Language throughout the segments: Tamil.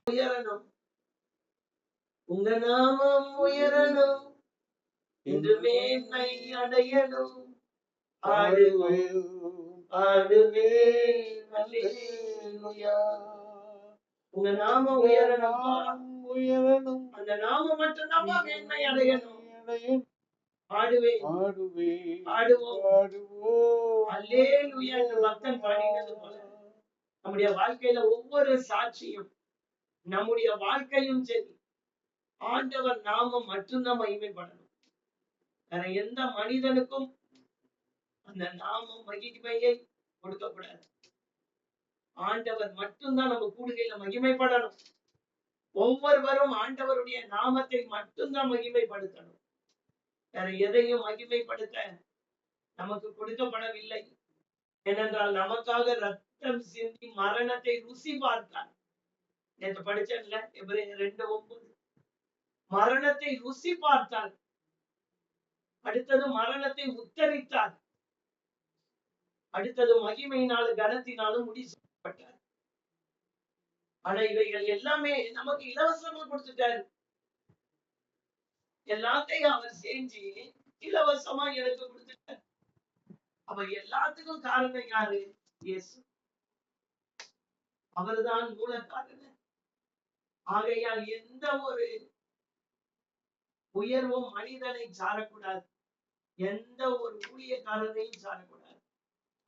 உயரணும், உங்க நாமம் உயரணும், இன்று மேன்மை அடையணும். ஆடுவேன் ஆடுவேன் அல்லேலூயா. உங்க நாமம் உயரணும், அந்த நாமம் மட்டும்தான் மேன்மை அடையணும். ஆடுவேன் ஆடுவோம் அல்லேலூயா என்று பக்தன் பாடினது போல நம்முடைய வாழ்க்கையில ஒவ்வொரு சாட்சியும், நம்முடைய வாழ்க்கையும் சரி, ஆண்டவர் நாமம் மட்டும்தான் மகிமைப்படணும். வேற எந்த மனிதனுக்கும் அந்த நாமம் மகிமையை கொடுக்கக்கூடாது. ஆண்டவர் மட்டும்தான் நம்ம கூடுகையில மகிமைப்படணும். ஒவ்வொருவரும் ஆண்டவருடைய நாமத்தை மட்டும்தான் மகிமைப்படுத்தணும். வேற எதையும் மகிமைப்படுத்த நமக்கு கொடுக்கப்படவில்லை. ஏனென்றால் நமக்காக ரத்தம் சிந்தி மரணத்தை ருசி பார்த்தார். நேற்று படிச்சேன்ல, எபிரேயர் 2:9. மரணத்தை ருசி பார்த்தார். அடுத்தது மரணத்தை உத்தரித்தார். அடுத்தது மகிமையினாலும் கனத்தினாலும் முடிக்கப்பட்டார். ஆனா இவைகள் எல்லாமே நமக்கு இலவசமா கொடுத்துட்டாரு. எல்லாத்தையும் அவர் செஞ்சு இலவசமா எனக்கு கொடுத்துட்டார். அப்ப எல்லாத்துக்கும் காரணம் யாரு? இயேசு. அவர்தான் மூல காரணம். ஆகையால் எந்த ஒரு உயர்வும் மனிதனை சாரக்கூடாது. எந்த ஒரு ஊழியக்காரரையும் சாரக்கூடாது.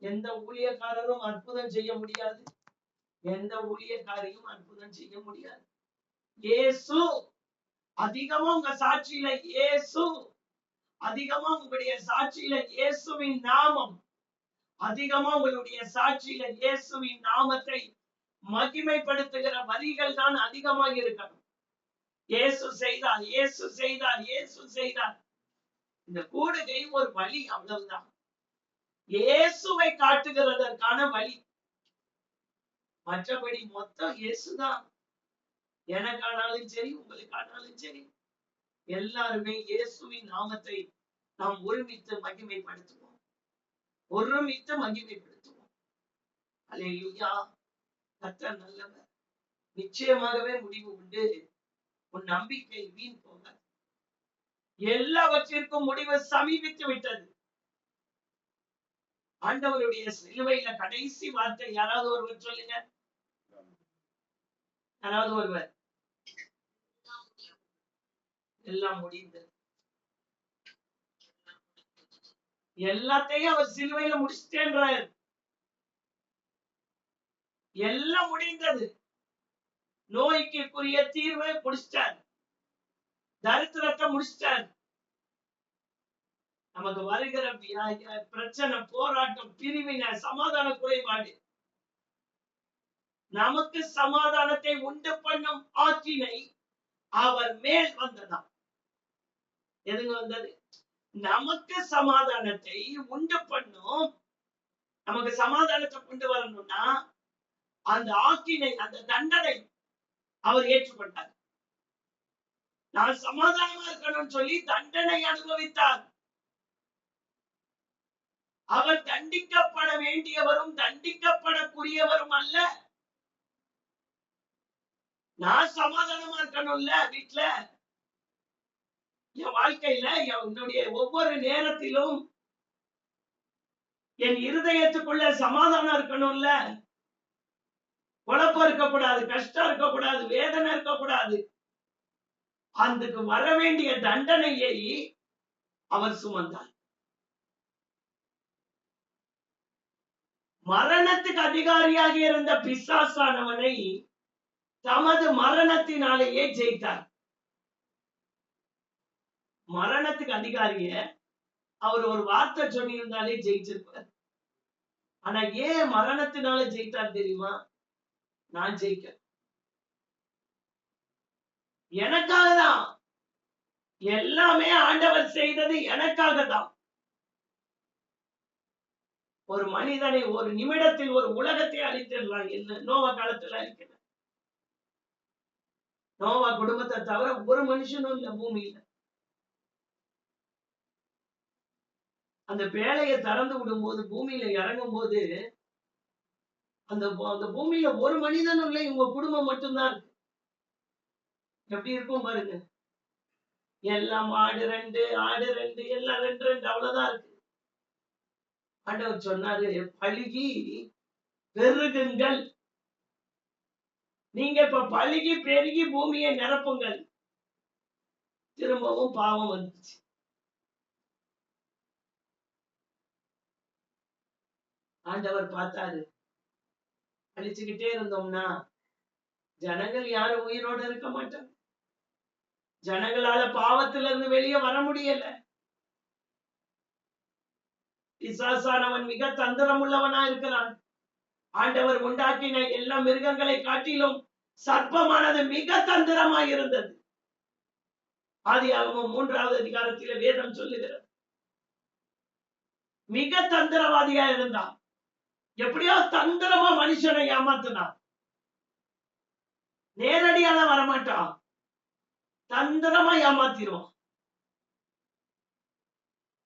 எந்த ஊழியக்காரரும் அற்புதம் செய்ய முடியாது. எந்த ஊழியக்காரையும் அற்புதம் செய்ய முடியாது. இயேசு அதிகமா உங்க சாட்சியில, இயேசு அதிகமா உங்களுடைய சாட்சியில இயேசுவின் நாமம் அதிகமா உங்களுடைய சாட்சியில இயேசுவின் நாமத்தை மகிமைப்படுத்துகிற வரிகள் தான் அதிகமாக இருக்கணும். இயேசு செய்தார், இயேசு செய்தார், இயேசு செய்தார். இந்த கூடுகை ஒரு வழி, அவ்வளவுதான். இயேசுவை காட்டுகிறதற்கான வழி. மற்றபடி மொத்தம் இயேசுதான். எனக்கானாலும் சரி, உங்களுக்கானாலும் சரி, எல்லாருமே இயேசுவின் நாமத்தை நாம் ஒருமித்து மகிமைப்படுத்துவோம். ஒருமித்து மகிமைப்படுத்துவோம். அல்லேலூயா. கர்த்தர் நல்லவர். நிச்சயமாகவே முடிவு உண்டு. உன் நம்பிக்கை வீண் போகாது. எல்லாவற்றிற்கும் முடிவு சமீபித்து விட்டது. ஆண்டவருடைய சிலுவையில கடைசி வார்த்தை யாராவது ஒருவர் சொல்லுங்க. யாராவது ஒருவர். எல்லாம் முடிந்தது. எல்லாத்தையும் அவர் சிலுவையில முடிச்சிட்டேன்றார். எல்லாம் முடிந்தது. நோய்க்குரிய தீர்வை முடிச்சிட்டார். தரித்திரத்தை முடிச்சிட்டார். நமக்கு வருகிற பிரச்சனை, போராட்டம், பிரிவினை, சமாதான குறைபாடு, நமக்கு சமாதானத்தை உண்டு பண்ணும் ஆக்கினை அவர் மேல் வந்ததாம். எதுங்க வந்தது? நமக்கு சமாதானத்தை உண்டு பண்ணும், நமக்கு சமாதானத்தை கொண்டு வரணும்னா அந்த ஆக்கினை, அந்த தண்டனை அவர் ஏற்றுக்கொண்டார். நான் சமாதானமா இருக்கணும்னு சொல்லி தண்டனை அனுபவித்தார். அவர் தண்டிக்கப்பட வேண்டியவரும் தண்டிக்கப்படக்கூடியவரும் அல்ல. நான் சமாதானமா இருக்கணும்ல வீட்டுல, என் வாழ்க்கையில என்னுடைய ஒவ்வொரு நேரத்திலும் என் இருதயத்துக்குள்ள சமாதானம் இருக்கணும்ல. குழப்பம் இருக்கக்கூடாது, கஷ்டம் இருக்கக்கூடாது, வேதனை இருக்கக்கூடாது. அதுக்கு வர வேண்டிய தண்டனையை அவர் சுமந்தார். மரணத்துக்கு அதிகாரியாக இருந்த பிசாசானவனை தமது மரணத்தினாலேயே ஜெயித்தார். மரணத்துக்கு அதிகாரிய அவர் ஒரு வார்த்தை சொல்லியிருந்தாலே ஜெயிச்சிருப்பார். ஆனா ஏன் மரணத்தினால ஜெயித்தார் தெரியுமா? நான் ஜெயிக்க, எனக்காக தான். எல்லாமே ஆண்டவர் செய்தது எனக்காக தான். ஒரு மனிதனை ஒரு நிமிடத்தில் ஒரு உலகத்தை அழித்திடலாம். என்ன நோவா காலத்துல அழிக்கல. நோவா குடும்பத்தை தவிர ஒரு மனுஷனும் இல்ல பூமியில. அந்த பேழையை திறந்து விடும் போது, பூமியில இறங்கும் போது, அந்த பூமியில ஒரு மனிதனும் இல்லை, இவங்க குடும்பம் மட்டும்தான் இருக்கு. எப்படி இருக்கும் பாருங்க. எல்லாம் ஆடு 2 எல்லாம் 2 அவ்வளவுதான் இருக்கு. ஆண்டவர் சொன்னாரு, பழுகி பெருகுங்கள். நீங்க இப்ப பழுகி பெருகி பூமியை நிரப்புங்கள். திரும்பவும் பாவம் வந்துச்சு. ஆண்டவர் பார்த்தாரு, அழிச்சுக்கிட்டே இருந்தோம்னா ஜனங்கள் யாரும் உயிரோட இருக்க மாட்டாங்க. ஜனங்களால பாவத்துல இருந்து வெளியே வர முடியல. பிசாசானவன் மிக தந்திரம் உள்ளவனா இருக்கிறான். ஆண்டவர் உண்டாக்கின எல்லா மிருகங்களை காட்டிலும் சர்ப்பமானது மிக தந்திரமாய் இருந்தது. ஆதியாகமம் 3வது அதிகாரத்திலே வேதம் சொல்லுகிறது. மிக தந்திரவாதியா இருந்தான். எப்படியோ தந்திரமா மனுஷனை ஏமாத்தினான். நேரடியான வரமாட்டான், தந்திரமா ஏமாத்திடுவான்.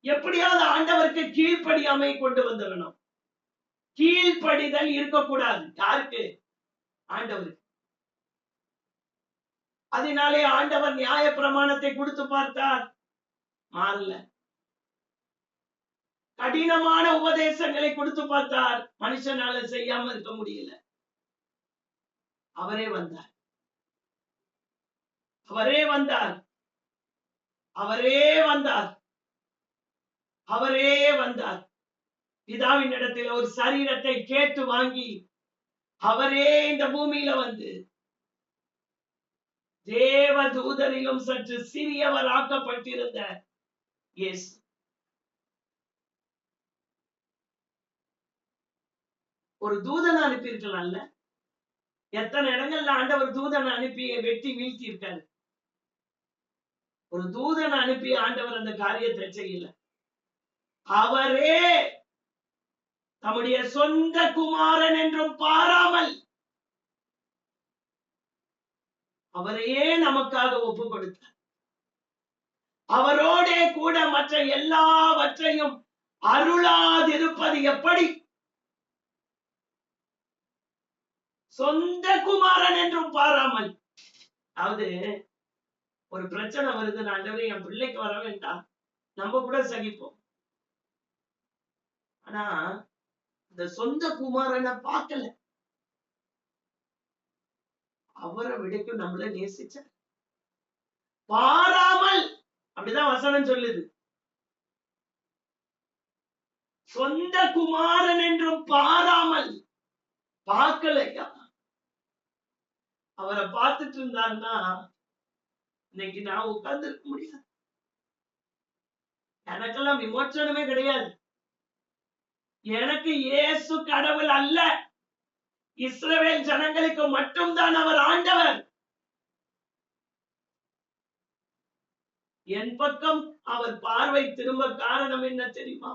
எப்படியாவது ஆண்டவருக்கு கீழ்ப்படியாமை கொண்டு வந்துடணும். கீழ்ப்படிதல் இருக்கக்கூடாது. யாருக்கு? ஆண்டவருக்கு. அதனாலே ஆண்டவர் நியாய பிரமாணத்தை கொடுத்து பார்த்தார், மாறல. கடினமான உபதேசங்களை கொடுத்து பார்த்தார், மனுஷனால செய்யாம இருக்க முடியல. அவரே வந்தார், அவரே வந்தார், அவரே வந்தார், அவரே வந்தார். பிதாவின் இடத்தில் ஒரு சரீரத்தை கேட்டு வாங்கி அவரே இந்த பூமியில வந்து தேவ தூதரிலும் சற்று சிறியவர் ஆக்கப்பட்டிருந்த இயேசு. ஒரு தூதனை அனுப்பியிருக்கலாம்ல. எத்தனை இடங்கள்ல ஆண்டவர் தூதனை அனுப்பி வெட்டி வீழ்த்தி இருக்காரு. ஒரு தூதனை அனுப்பி ஆண்டவர் அந்த காரியத்தை செய்யல. அவரே தம்முடைய சொந்த குமாரன் என்றும் பாராமல் அவரையே நமக்காக ஒப்பு கொடுத்தார். அவரோட கூட மற்ற எல்லாவற்றையும் அருளாதிருப்பது எப்படி? சொந்த குமாரன் என்றும் பாராமல். அதாவது ஒரு பிரச்சனை வருது, ஆண்டவரே என் பிள்ளைக்கு வர வேண்டாம், நம்ம கூட சகிப்போம். ஆனா இந்த சொந்த குமாரனை பார்க்கல. அவரை விடைக்கும் நம்மள நேசிச்ச பாராமல். அப்படிதான் வசனம் சொல்லுது. சொந்த குமாரன் என்றும் பாராமல். பார்க்கலையா? அவரை பார்த்துட்டு இருந்தாருன்னா இன்னைக்கு நான் உட்கார்ந்து இருக்க முடியாது. எனக்கெல்லாம் விமோச்சனமே கிடையாது. எனக்கு இயேசு கடவுள் அல்ல. இஸ்ரவேல் ஜனங்களுக்கு மட்டும்தான் அவர் ஆண்டவர். என் பக்கம் அவர் பார்வை திரும்ப காரணம் என்ன தெரியுமா?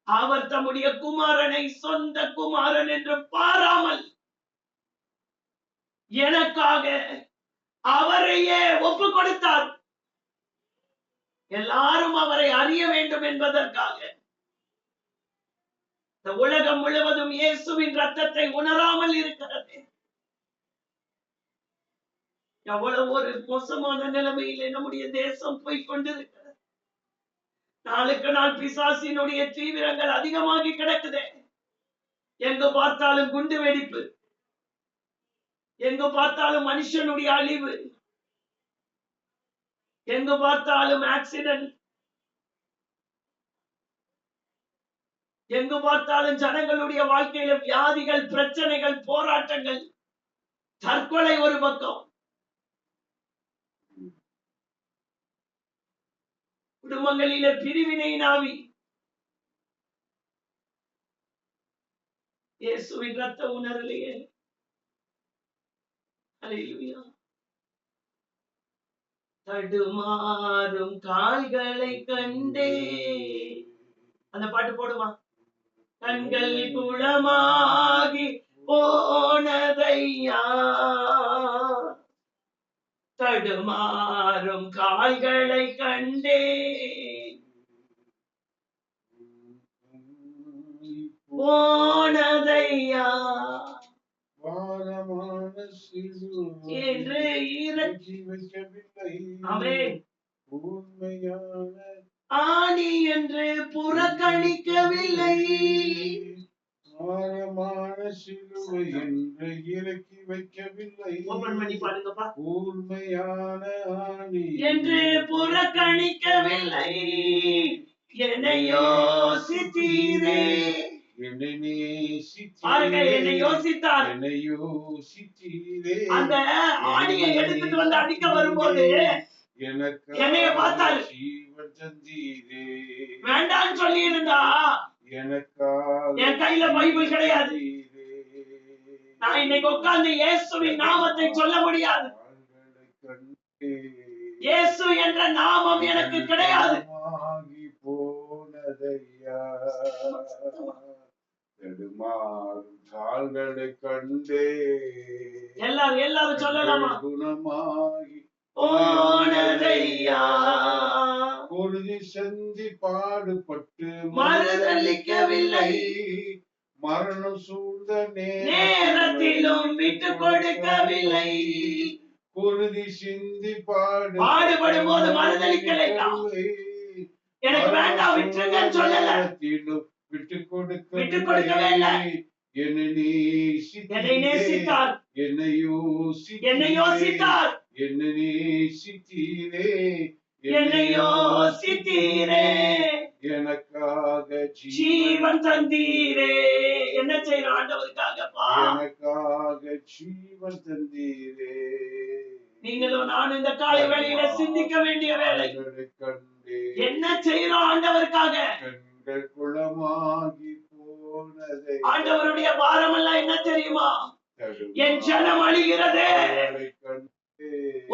அவர் தம்முடைய குமாரனை சொந்த குமாரன் என்று பாராமல் எனக்காக அவரையே ஒப்பு கொடுத்தார். எல்லாரும் அவரை அறிய வேண்டும் என்பதற்காக. இந்த உலகம் முழுவதும் இயேசுவின் ரத்தத்தை உணராமல் இருக்கிறது. எவ்வளவு ஒரு மோசமான நிலைமையிலே நம்முடைய தேசம் போய்கொண்டிருக்கிறது. நாளுக்கு நாள் பிசாசினுடைய தீவிரங்கள் அதிகமாகி கிடக்குது. எங்க பார்த்தாலும் குண்டு வெடிப்பு, எங்க பார்த்தாலும் மனுஷனுடைய அழிவு, எங்க பார்த்தாலும் ஆக்சிடென்ட், எங்கு பார்த்தாலும் ஜனங்களுடைய வாழ்க்கையில வியாதிகள், பிரச்சனைகள், போராட்டங்கள், தற்கொலை ஒரு பக்கம், குடும்பங்களில பிரிவினை நாவி. இயேசுவின் ரத்த உணரலையே. அல்லேலூயா. தடுமாறும் கால்களை கண்டே, அந்த பாட்டு போடுமா? கண்கள் குளமாகி போனதையா, தடுமாறும் கால்களை கண்டே போனதையா, பாரமான சிலுவை என்று இறக்கி வைக்கவில்லை. ஆமென். உண்மையான ஆணி என்று புறக்கணிக்கவில்லை. பாரமான சிலுவை என்று இறக்கி வைக்கவில்லை. ஓபன் பண்ணி பாருங்கப்பா. உண்மையான ஆணி என்று புறக்கணிக்கவில்லை. என்னை யோசித்தீரே. என்னை நேசித்தீரே. பாருங்க, என்னை யோசித்தார். என்னை யோசித்தீரே. அந்த ஆணியை எடுத்துட்டு வந்து அடிக்க வரும்போது என்னைய பார்த்தாரு. ஜீவன் தந்தீரே. வேண்டான்னு சொல்லி இருந்தா எனக்காக என் கையில பைபிள் கிடையாது. நான் இன்னைக்கு உட்கார்ந்து இயேசுவின் நாமத்தை சொல்ல முடியாது. இயேசு என்ற நாமம் எனக்கு கிடையாது. போனதையா நெடுமாறும் கால்களை கண்டே. எல்லாரும் சொல்லலாமா? குணமாகி போனதையா பொழுதி சந்தி பாடுபட்டு மறுதளிக்கவில்லை. மரணம் சூழ்ந்த நேரத்திலும் விட்டு கொடுக்கவில்லை. பொழுதி சிந்தி பாடுபடும் போது மறுதளிக்கலை. எனக்கு வேண்டாம், விட்டுருங்கன்னு சொல்லல. விட்டு கொடுக்கவே இல்லை. என்னை நேசித்தார். என்னை யோசித்தார். என்னை நேசித்தீரே. என்னை யோசித்தீரே. எனக்காக ஜீவன் தந்தீரே. என்ன செய்யணும் ஆண்டவருக்காகப்பா? எனக்காக ஜீவன் தந்தீரே. நீங்களும் நானும் இந்த காலை வேளையில சிந்திக்க வேண்டிய வேலை. என்ன செய்யறோம் ஆண்டவருக்காக? கண்கள் குளமாகி போனதை. ஆண்டவருடைய பாரம் எல்லாம் என்ன தெரியுமா? என் ஜனம் அழிகிறது.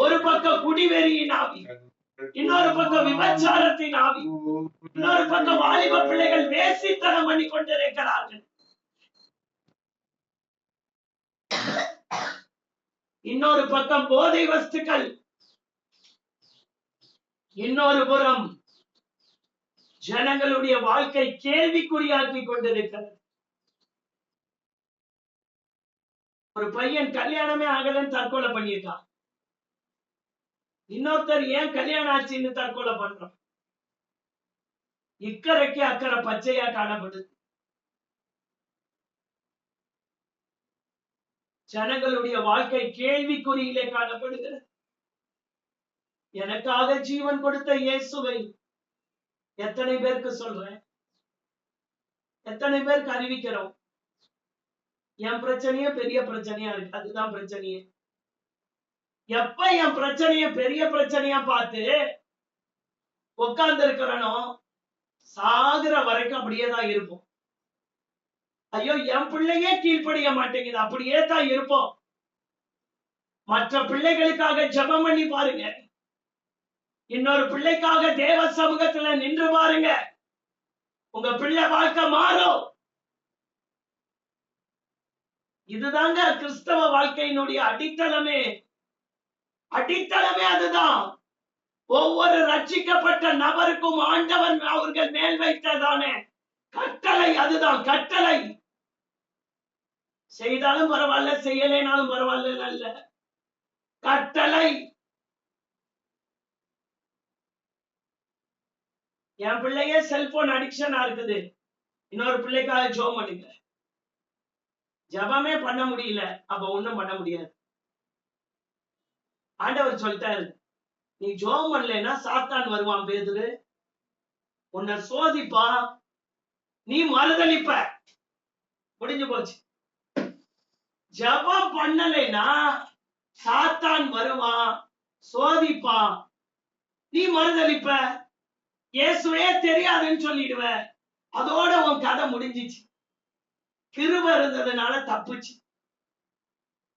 ஒரு பக்கம் குடிவெறியின் ஆவி, இன்னொரு பக்கம் விபச்சாரத்தின் ஆவி, இன்னொரு பக்கம் வாலிப பிள்ளைகள் வேசித்தனம் பண்ணி கொண்டிருக்கிறார்கள். இன்னொரு பக்கம் போதை வஸ்துக்கள், இன்னொரு புறம் ஜனங்களுடைய வாழ்க்கை கேள்விக்குறியாக்கி கொண்டிருக்கிறது. ஒரு பையன் கல்யாணமே ஆகலன்னு தற்கொலை பண்ணியிருக்கான். இன்னொருத்தர் ஏன் கல்யாணம் ஆச்சுன்னு தற்கொலை பண்றான். இக்கரைக்கு அக்கறை பச்சையா காணப்படுது. ஜனங்களுடைய வாழ்க்கை கேள்விக்குறியிலே காணப்படுகிறது. எனக்காக ஜீவன் கொடுத்த இயேசுவை எத்தனை பேருக்கு சொல்றேன்? எத்தனை பேருக்கு அறிவிக்கிறோம்? என் பிரச்சனையே பெரிய பிரச்சனையா இருக்கு. அதுதான் பிரச்சனையே. எப்ப என் பிரச்சனைய பெரிய பிரச்சனையா பார்த்து உட்கார்ந்து இருக்கிறனோ, சாகுற வரைக்கும் அப்படியே தான் இருப்போம். ஐயோ, என் பிள்ளையே கீழ்ப்படிய மாட்டேங்குது, அப்படியே தான் இருப்போம். மற்ற பிள்ளைகளுக்காக ஜெபம் பண்ணி பாருங்க. இன்னொரு பிள்ளைக்காக தேவ சமூகத்துல நின்று பாருங்க. உங்க பிள்ளை வாழ்க்கை மாறும். இதுதாங்க கிறிஸ்தவ வாழ்க்கையினுடைய அடித்தளமே. அடித்தளமே அதுதான். ஒவ்வொரு ரட்சிக்கப்பட்ட நபருக்கும் ஆண்டவர் அவர்கள் மேல் வைத்ததானே கட்டளை அதுதான். கட்டளை. செய்தாலும் பரவாயில்ல, செய்யலைனாலும் பரவாயில்ல, அல்ல கட்டளை. என் பிள்ளையே செல்போன் அடிக்ஷனா இருக்குது. இன்னொரு பிள்ளைக்காக ஜெபம் பண்ணுங்க. ஜெபமே பண்ண முடியல, அப்ப ஒண்ணும் பண்ண முடியாது. ஆண்டவர் சொல்லிட்டாரு, நீ ஜெபம் பண்ணலைன்னா சாத்தான் வருவான். பேதுரு உன்னை சோதிப்பா, நீ மறுதளிப்ப. முடிஞ்சு போச்சு. ஜெபம் பண்ணலைன்னா சாத்தான் வருவான், சோதிப்பான், நீ மறுதளிப்ப. இயேசுவே தெரியாதுன்னு சொல்லிடுவ. அதோட உன் கதை முடிஞ்சிச்சு. கிருபை இருந்ததுனால தப்புச்சு.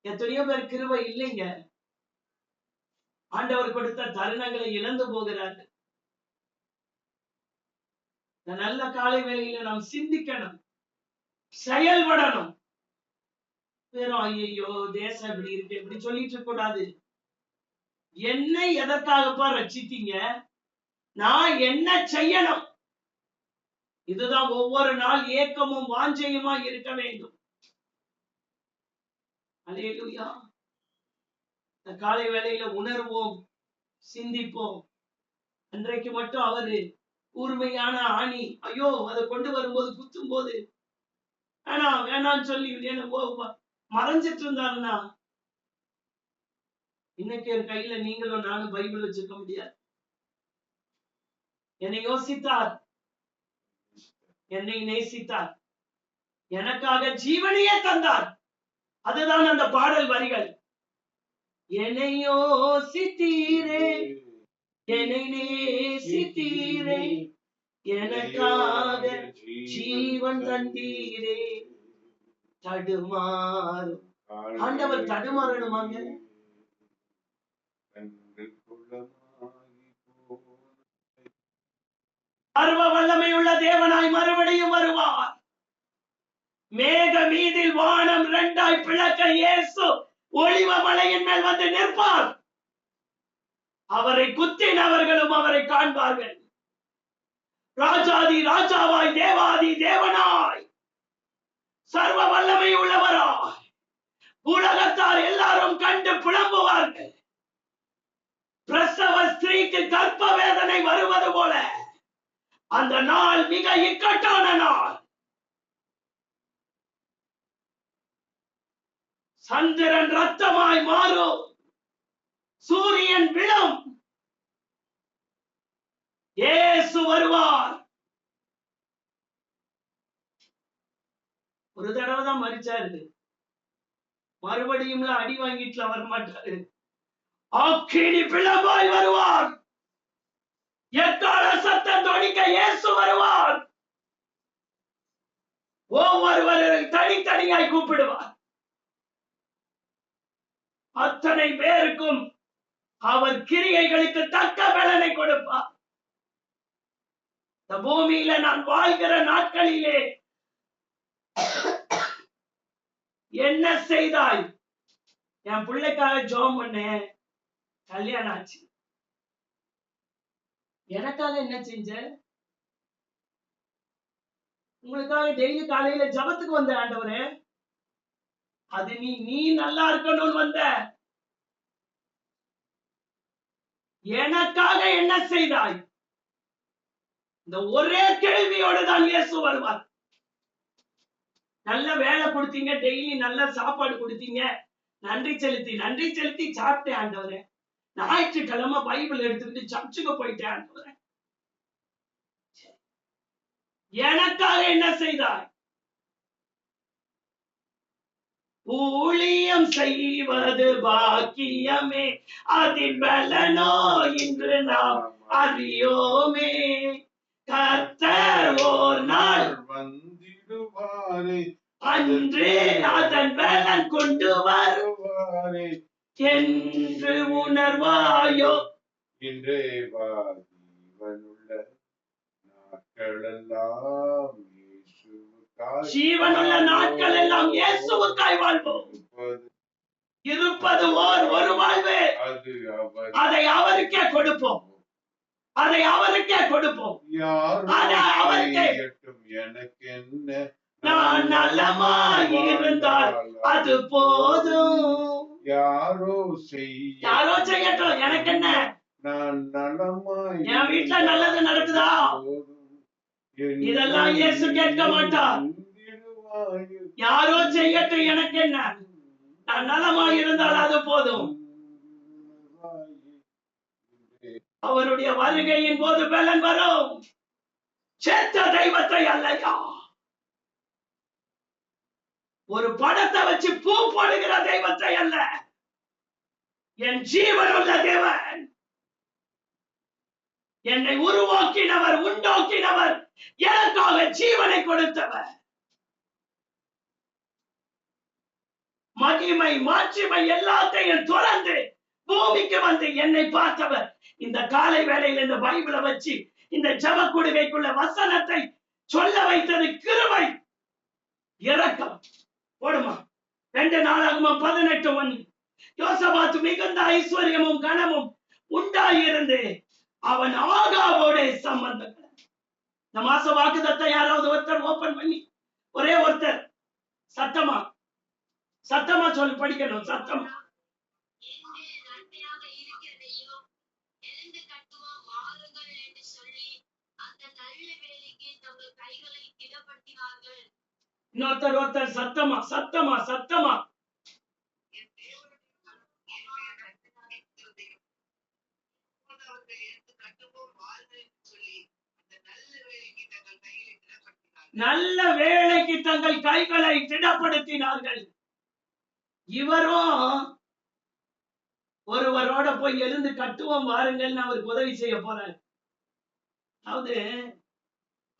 எத்தனையோ பேர் கிருபை இல்லைங்க. ஆண்டவர் கொடுத்த தருணங்களை இழந்து போகிறார்கள். இந்த நல்ல காலை வேளையில நாம் சிந்திக்கணும், செயல்படணும். வெறும் ஐயோ தேசம் இப்படி இருக்கு இப்படி சொல்லிட்டு இருக்க கூடாது. என்னை எதற்காகப்பா ரட்சித்தீங்க? நான் என்ன செய்யணும்? இதுதான் ஒவ்வொரு நாள் ஏக்கமும் வாஞ்சையுமா இருக்க வேண்டும். அல்லேலூயா. இந்த காலை வேளையில உணர்வோம், சிந்திப்போம். அன்றைக்கு மட்டும் அவரு கூர்மையான ஆணி, ஐயோ அதை கொண்டு வரும்போது குத்தும் போது வேணாம் வேணாம்னு சொல்லி மறைஞ்சிட்டு இருந்தாருன்னா, இன்னைக்கு என் கையில நீங்களும் நானும் பைபிள் வச்சிருக்க முடியாது. என்னை யோசித்தார், என்னை நேசித்தார், எனக்காக ஜீவனையே தந்தார். அதுதான் அந்த பாடல் வரிகள். என்னை யோசித்தீரே, என்னை நேசித்தீரே, எனக்காக ஜீவன் தந்தீரே. தடுமாறும் ஆண்டவர் தடுமாறணுமாங்க? சர்வ வல்லமையுள்ள தேவனாய் மறுபடியும் வருவார். மேக மீதில் வானம் இரண்டாய் பிளக்க இயேசு ஒளிவ மலையின் மேல் வந்து நிற்பார். அவரை குத்தினவர்களும் அவரை காண்பார்கள். ராஜாதி ராஜாவாய், தேவாதி தேவனாய், சர்வ வல்லமை உள்ளவராய் உலகத்தார் எல்லாரும் கண்டு புலம்புவார்கள். பிரசவ ஸ்திரீக்கு கர்ப்ப வேதனை வருவது போல அந்த நாள் மிக இக்கட்டான நாள். சந்திரன் ரத்தமாய் மாறும், சூரியன் விழும், இயேசு வருவார். ஒரு தடவை தான் மரிச்சாரு, மறுபடியும் அடி வாங்கிட்டுல வரமாட்டாரு. ஆக்கினி பிளவாய் வருவார். எக்கால சத்தம் தொனிக்க இயேசு வருவார். ஒவ்வொருவரை தனித்தனியாய் கூப்பிடுவார். அத்தனை பேருக்கும் அவர் கிரியைகளுக்கு தக்க பலனை கொடுப்பார். இந்த பூமியில நான் வாழ்கிற நாட்களிலே என்ன செய்தாய்? என் பிள்ளைக்காக ஜெபம் பண்ணேன், கல்யாணம் ஆச்சு. எனக்காக என்ன செஞ்ச? உங்களுக்காக டெய்லி காலையில ஜபத்துக்கு வந்த ஆண்டவரே, அது நீ நல்லா இருக்கணும்னு வந்த. எனக்காக என்ன செய்தாய்? இந்த ஒரே கேள்வியோடு தான் இயேசு வருவார். நல்ல வேலை கொடுத்தீங்க, டெய்லி நல்ல சாப்பாடு கொடுத்தீங்க, நன்றி செலுத்தி சாப்பிட்டேன் ஆண்டவரே. ஞாயிற்றுக்கிழமை பைபிள் எடுத்துக்கிட்டு சர்ச்சுக்கு போயிட்டேன் ஆண்டவரே. எனக்காக என்ன செய்தாய்? ஊழியம் செய்வது பாக்கியமே, அதில் பலனோ இன்று நாம் அறியோமே. கர்த்தர் ஓர் நாள் வந்திடுவாரே, அன்றே அதன் பலன் கொண்டு வருவாரே என்று உணர்வாயோ. இன்றே ஜீவனுள்ள நாட்களெல்லாம் ஜீவனுள்ள நாட்கள் எல்லாம் இயேசுவுக்காய் வாழ்வோம். இருப்பது ஒரு வாழ்வு, அதை அவருக்கே கொடுப்போம். அதை அவருக்கே கொடுப்போம். எனக்கு என்ன, நான் நலமாய் இருந்தால் அது போதும். யாரோ செய்யட்டும், எனக்கு என்ன, நான் நலமாய், என் வீட்டுல நல்லது நடக்குதா? இதெல்லாம் இயேசு கேட்க மாட்டார். யாரோ செய்யட்டும், எனக்கு என்ன, நான் நலமாய் இருந்தால் அது போதும். அவருடைய வருகையின் போது பலன் வரும். செத்த தெய்வத்தை அல்லையா, ஒரு படத்தை வச்சு பூ போடுகிற தெய்வத்தை அல்ல, என் ஜீவன் உள்ள தேவன், என்னை உருவாக்கினவர், உண்டாக்கினவர், எனக்காக ஜீவனை கொடுத்தவர், மகிமை மாட்சிமை எல்லாத்தையும் துறந்து பூமிக்கு வந்து என்னை பார்த்தவர். இந்த காலை வேளையில் இந்த பைபிளை வச்சு இந்த ஜெப கொடுகைக்குள்ள வசனத்தை சொல்ல வைத்தது கிருபை, இரக்கம். போடுமா 2 நாளாகமம் 18:1. யோசபாத் மிகுந்த ஐஸ்வர்யமும் கனமும் உண்டாயிருந்து அவன் ஆகாவோட சம்பந்தம். இந்த மாச வாக்குத்தத்தம் யாராவது ஒருத்தர் ஓபன் பண்ணி, ஒரே ஒருத்தர் சத்தமா சத்தமா சொல்லி படிக்கணும், சத்தம். ஒருத்தர் சத்தமா சத்தமா சத்தமா. நல்ல வேலைக்கு தங்கள் கைகளை திடப்படுத்தினார்கள். இவரும் ஒருவரோட போய் எழுந்து கட்டுவோம் வாருங்கள்னு அவருக்கு உதவி செய்ய போறார். அதாவது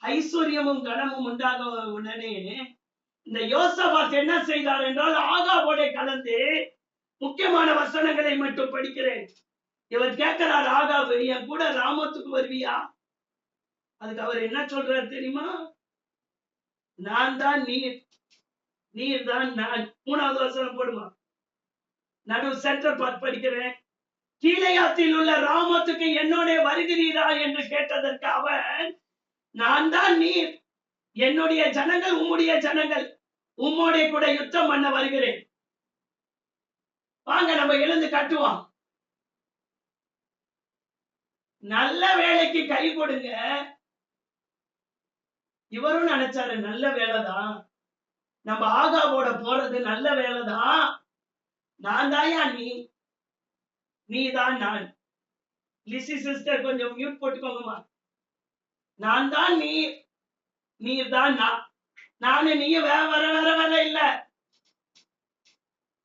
ஐஸ்வர்யமும் கனமும் உண்டாக உடனே இந்த யோசபாத் என்ன செய்தார் என்றால் ஆகாபோட கலந்து, முக்கியமான வசனங்களை மட்டும் படிக்கிறேன். இவர் கேட்கிறார், ஆகாபு என் கூட ராமத்துக்கு வருவியா? அதுக்கு அவர் என்ன சொல்றாரு தெரியுமா? நான் தான் நீர், நீர் தான் நான். 3வது வசனம் போடுமா, நடு சென்டர் பார்ட் படிக்கிறேன். கீலேயாத்தில் உள்ள ராமத்துக்கு என்னோட வருகிறீரா என்று கேட்டதற்கு அவன், நான் தான் நீர், என்னுடைய ஜனங்கள் உம்முடைய ஜனங்கள், உம்மோட கூட யுத்தம் பண்ண வருகிறேன், வாங்க நம்ம எழுந்து கட்டுவோம். நல்ல வேலைக்கு கை கொடுங்க. இவரும் நினைச்சாரு நல்ல வேலைதான், நம்ம ஆகாவோட போறது நல்ல வேலைதான், நான் தாயா நீ, நீ தான் நான். லிசி சிஸ்டர் கொஞ்சம் மியூட் போட்டுக்கோங்கம்மா. நான் தான் நீ, நீர் தான் நான். நானு நீ வேற வேற வேற வேற இல்ல.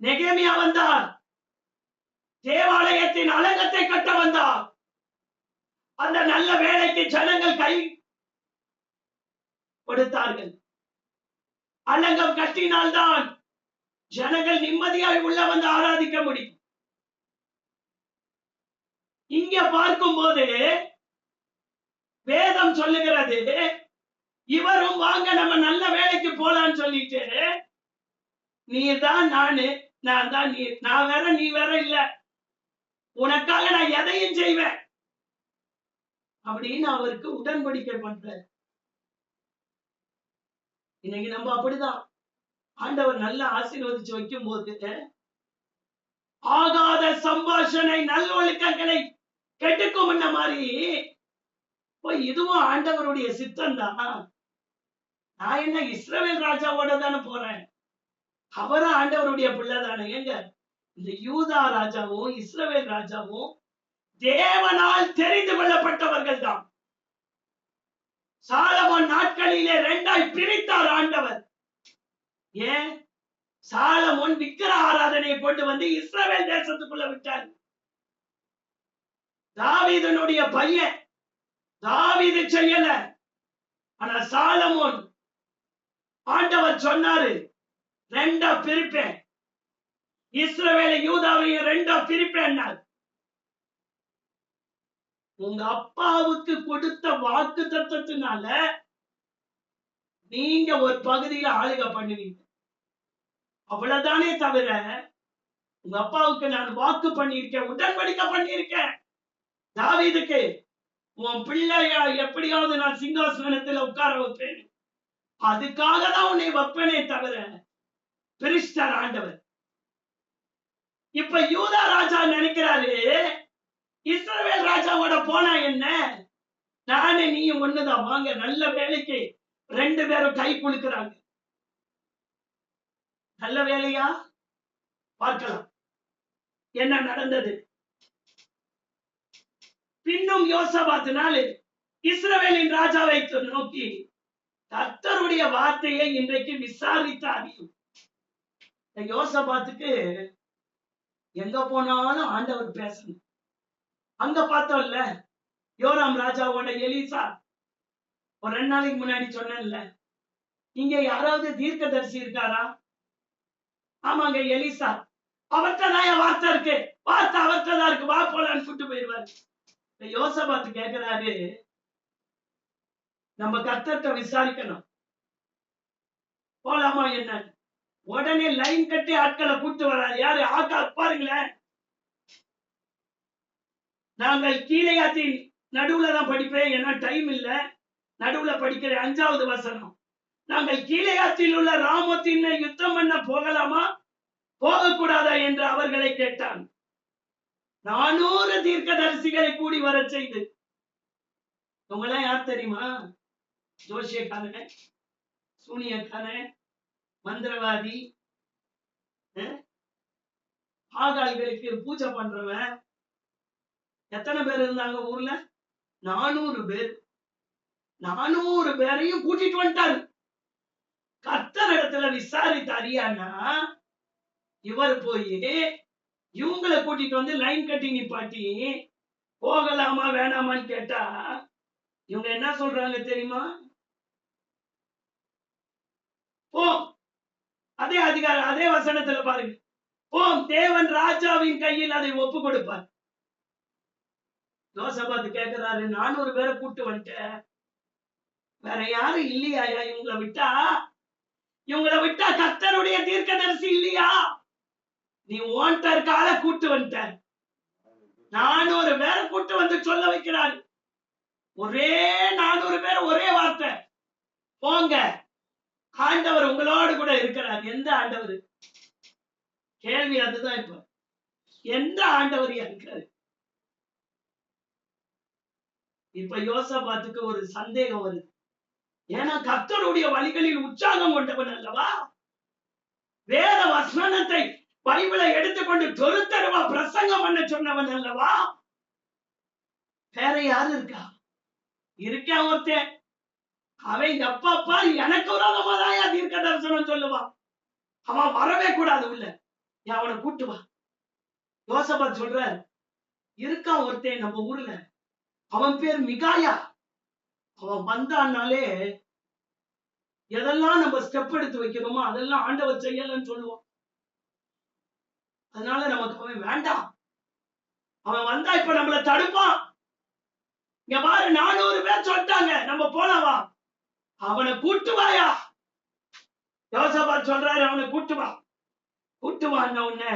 நெகேமியா வந்தார், தேவாலயத்தின் அலங்கத்தை கட்ட வந்தார். அந்த நல்ல வேலைக்கு ஜனங்கள் கை கொடுத்தார்கள். அலங்கம் கட்டினால்தான் ஜனங்கள் நிம்மதியாக உள்ள வந்து ஆராதிக்க முடியும். இங்க பார்க்கும் போது வேதம் சொல்லுகிறது, இவரும் வாங்க நம்ம நல்ல வேலைக்கு போலான்னு சொல்லிட்டு, நீர் தான் நானு, நான் தான் நீர், நான் வேற நீ வேற இல்ல, உனக்காக நான் எதையும் செய்வேன் அப்படின்னு அவருக்கு உடன்படிக்கை பண்ற. இன்னைக்கு நம்ம அப்படிதான் ஆண்டவர் நல்ல ஆசீர்வதிச்சு வைக்கும் போது ஆகாத சம்பாஷணை நல்லொழுக்கங்களை கெட்டுக்கும் என்ன மாதிரி இதுவும் ஆண்டவருடைய சித்தம் தான். நான் என்ன இஸ்ரவேல் ராஜாவோட தானே போறேன், அவரும் ஆண்டவருடைய பிள்ளை தானே. எங்க இந்த யூதா ராஜாவும் இஸ்ரவேல் ராஜாவும் தேவனால் தெரிந்து கொள்ளப்பட்டவர்கள் தான். சாலமோன் நாட்களிலே 2ஆய் பிரித்தார் ஆண்டவர். ஏன்? சாலமோன் விக்கிர ஆராதனையை கொண்டு வந்து இஸ்ரவேல் தேசத்துக்குள்ள விட்டார். தாவீதுனுடைய பையன், தாவீது செய்யல, ஆனா சாலமோன் ஆண்டவர் சொன்னாரு 2ஆ பிரிப்பேன், இஸ்ரவேலை யூதாவையும் 2ஆ பிரிப்பேன். உங்க அப்பாவுக்கு கொடுத்த வாக்கு தத்தத்தினால நீங்க ஒரு பகுதியில ஆளுகை பண்ணுவீங்க, அவ்வளவுதானே தவிர உங்க அப்பாவுக்கு நான் வாக்கு பண்ணியிருக்கேன், உடன்படிக்கை பண்ணியிருக்கேன். தாவீதுக்கு உன் பிள்ளையா எப்படியாவது நான் சிங்காசனத்துல உட்கார வைப்பேன், அதுக்காக தான் உன்னை வைப்பேனே தவிர பிரிஸ்டர் ஆண்டவர். இப்ப யூதா ராஜா நினைக்கிறாரு, இஸ்ரவேல் ராஜாவோட போனா என்ன, நானே நீயும் ஒண்ணுதான், வாங்க நல்ல வேலைக்கு 2 பேரும் கை குலுக்குறாங்க. நல்ல வேலையா? பார்க்கலாம் என்ன நடந்தது. பின்னும் யோசபாத்தினால் இஸ்ரவேலின் ராஜாவை நோக்கி, கர்த்தருடைய வார்த்தையை இன்றைக்கு விசாரித்து அறியும். யோசபாத்துக்கு எங்க போனாலும் ஆண்டவர் பேசணும். அங்க பார்த்தோம்ல, யோராம் ராஜாவோட எலிசா, ஒரு 2 நாளைக்கு முன்னாடி சொன்னேன்ல, இங்க யாராவது தீர்க்கதரிசி இருக்காரா? ஆமாங்க, எலிசா. அவர்கிட்ட தான் வார்த்தை இருக்கு, வார்த்தை அவர்கிட்ட தான் இருக்கு, வா போலான்னு கூட்டு போயிடுவாரு. யோசபாத்து கேட்கிறாரு, நம்ம கர்த்தர்கிட்ட விசாரிக்கணும், போலாமா என்ன? உடனே லைன் கட்டி ஆட்களை கூட்டு வர்றாரு. யாரு? ஆக்கா. பாருங்களேன், நாங்கள் கீலேயாத்தின் நடுவுல தான் படிப்பேன், ஏன்னா டைம் இல்ல, நடுவுல படிக்கிறேன். 5வது வசனம், நாங்கள் கீலேயாத்தில் உள்ள ராமோத்தின் யுத்தம் பண்ண போகலாமா? போகக்கூடாதா என்று அவர்களை கேட்டான். 400 தீர்க்கதரிசிகளை கூடி வர செய்து. உங்களா யார் தெரியுமா? ஜோசியக்காரன், சூனியக்காரன், மந்திரவாதி, ஆகாய்களுக்கு பூஜை பண்றவன். எத்தனை பேர் இருந்தாங்க ஊர்ல? 400 பேர். 400 பேரையும் கூட்டிட்டு வந்துட்டாரு. கர்த்தர் இடத்துல விசாரித்தாரியானா, இவர் போய் இவங்களை கூட்டிட்டு வந்து லைன் கட்டி நிப்பாட்டி போகலாமா வேணாமான்னு கேட்டா இவங்க என்ன சொல்றாங்க தெரியுமா? போம். அதே அதிகாரம் அதே வசனத்துல பாருங்க. போம், தேவன் ராஜாவின் கையில் அதை ஒப்பு கொடுப்பார். யோசபாத் கேட்கிறாரு, 400 பேரை கூட்டு வந்துட்டேன், வேற யாரும் இல்லையா இவங்களை விட்டா கர்த்தருடைய தீர்க்கதரிசி இல்லையா? நீ ஓன்டர் கால கூட்டு வந்துட்ட. 400 பேரை கூட்டு வந்து சொல்ல வைக்கிறாரு. ஒரே 400 பேர் ஒரே வார்த்தை, போங்க, ஆண்டவர் உங்களோடு கூட இருக்கிறார். எந்த ஆண்டவர்? கேள்வி அதுதான். இப்ப எந்த ஆண்டவர் இருக்காரு? இப்ப யோசபாத்துக்கு ஒரு சந்தேகம் வருது. ஏன்னா கர்த்தருடைய வழிகளில் உற்சாகம் கொண்டவன் அல்லவா? வேத வசனத்தை பைபிளை எடுத்துக்கொண்டு தொழுத்தருவா பிரசங்கம் பண்ண சொன்னவன் அல்லவா? வேற யாரு இருக்கா? இருக்கேன் ஒருத்தன், அவன் எப்பப்பா எனக்கு விரோதமாதான் தீர்க்க தரிசனம் சொல்லுவான். அவன் வரவே கூடாது உள்ள, அவனை கூட்டு வா. யோசபாத் சொல்ற, இருக்கான் ஒருத்தன் நம்ம ஊர்ல, அவன் பேர் மிகாயா. அவன் வந்தான்னாலே எதெல்லாம் நம்ம ஸ்டெப் எடுத்து வைக்கிறோமோ அதெல்லாம் ஆண்டவர் செய்யலன்னு சொல்லுவான். அதனால நமக்கு அவன் வேண்டாம். அவன் வந்தா இப்ப நம்மள தடுப்பான். இங்க பாரு, 400 பேர் சொல்லிட்டாங்க, நம்ம போனவா, அவனை கூட்டு வாயா. யோசபாத் சொல்றாரு, அவனை கூட்டு வாங்க. உடனே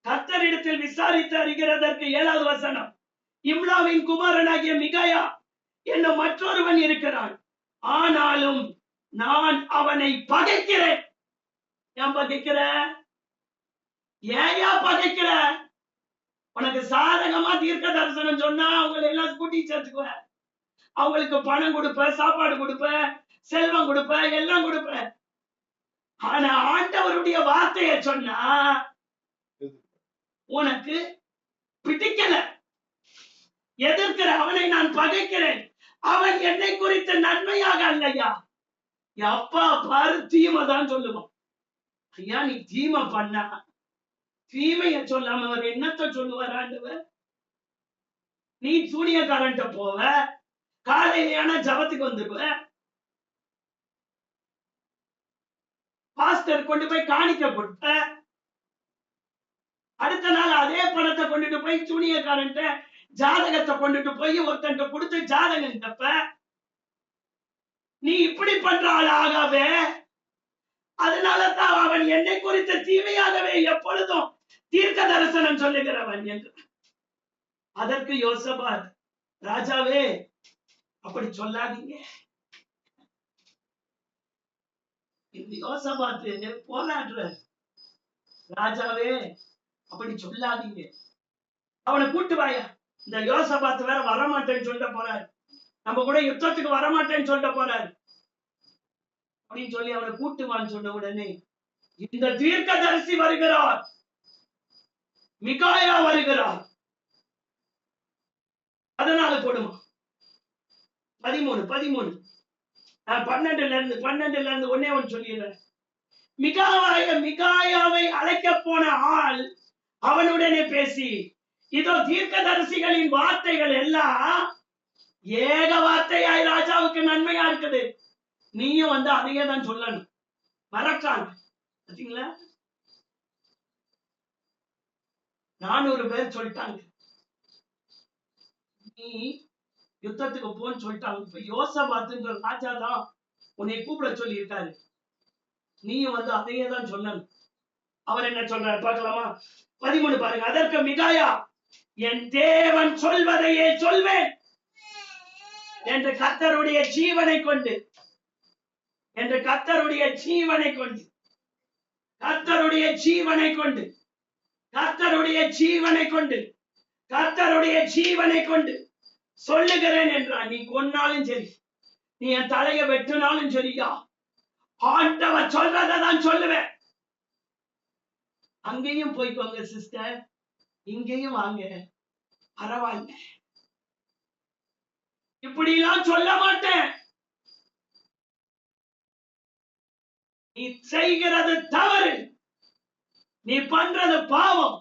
கர்த்தரிடத்தில் விசாரித்து அறிகிறதற்கு 7வது வசனம், இம்லாவின் குமாரனாகிய மிகாயா என்னும் மற்றொருவன் இருக்கிறான், ஆனாலும் நான் அவனை பகைக்கிறேன். ஏன் பகைக்கிற? ஏயா பகைக்கிற? உனக்கு சாதகமா தீர்க்க தரிசனம் சொன்னா அவங்களை எல்லாம் கூட்டி சேர்த்துக்குவ, அவங்களுக்கு பணம் கொடுப்ப, சாப்பாடு கொடுப்ப, செல்வம் கொடுப்ப, எல்லாம் கொடுப்ப. ஆனா ஆண்டவருடைய வார்த்தையை சொன்னா உனக்கு பிடிக்கல, எதிர்க்கிற. அவனை நான் பகைக்கிறேன், அவன் என்னை குறித்த நன்மையாக அல்லையா. அப்பா பாரு, தீமை தான் சொல்லுவான். ஐயா நீ தீமை பண்ணா தீமைய சொல்லாம அவர் என்னத்த சொல்லுவார் ஆண்டவர்? நீ சூனியக்காரன்ட்ட போவ, காலையிலான ஜபத்துக்கு வந்துருவ, பாஸ்டர் கொண்டு போய் காணிக்க கொடுப்ப, அடுத்த நாள் அதே பணத்தை கொண்டுட்டு போய் சூனியக்காரன்ட்ட ஜாதகத்தை கொண்டுட்டு போய் ஒருத்தன்ட்ட கொடுத்து ஜாதகம் தப்ப. நீ இப்படி பண்ற ஆள் ஆகாவே. அதனாலதான் அவன் என்னை குறித்த தீமையாகவே எப்பொழுதும் தீர்க்க தரிசனம் சொல்லுகிறவன் என்று. அதற்கு யோசபாத், ராஜாவே அப்படி சொல்லாதீங்க. இந்த யோசபாத்து போராடுற, ராஜாவே அப்படி சொல்லாதீங்க, அவனை கூட்டு வாயா. இந்த யோசபாத்து வேற வரமாட்டேன்னு சொல்ல போறாரு, நம்ம கூட யுத்தத்துக்கு வரமாட்டேன்னு சொல்ல போறாரு அப்படின்னு சொல்லி அவனை கூட்டுவான்னு சொன்ன உடனே இந்த தீர்க்கதரிசி வருகிறார், மிகாயா வருகிறார். அதனால போடுமா 13 12ல இருந்து ஒன்னே ஒன்று சொல்லிடுறேன். மிகாயாவை அழைக்க போன ஆள் அவனுடனே பேசி, இதோ தீர்க்கதரிசிகளின் வார்த்தைகள் எல்லாம் ஏக வார்த்தையாய் ராஜாவுக்கு நன்மையா இருக்குது, நீயும் வந்து அதையே தான் சொல்லணும். மறக்காங்க பாத்தீங்களா? 400 பேர் சொல்லிட்டாங்க, நீ யுத்தத்துக்கு போன்னு சொல்லிட்டாங்க. இப்ப யோசபாத்துன்ற ராஜா தான் உன்னை கூப்பிட சொல்லி இருக்காரு, நீயும் வந்து அதையே தான் சொல்லணும். அவர் என்ன சொல்றாரு பார்க்கலாமா? 13 பாருங்க. அதற்கு மிகாயா, என் தேவன் சொல்வதையே சொல்வேன் என்று கர்த்தருடைய ஜீவனை கொண்டு கர்த்தருடைய ஜீவனை கொண்டு, கர்த்தருடைய ஜீவனை கொண்டு, கர்த்தருடைய ஜீவனை கொண்டு சொல்லுகிறேன் என்றான். நீ கொன்னாலும் சரி, நீ என் தலையை வெட்டினாலும் சரியா, ஆண்டவர் சொல்றதான் சொல்லுவேன். அங்கேயும் போய்க்கோங்க சிஸ்டர், இங்கேயும் வாங்க, பரவாயில்ல, இப்படி எல்லாம் சொல்ல மாட்டேன். நீ செய்கிறது தவறு, நீ பண்றது பாவம்.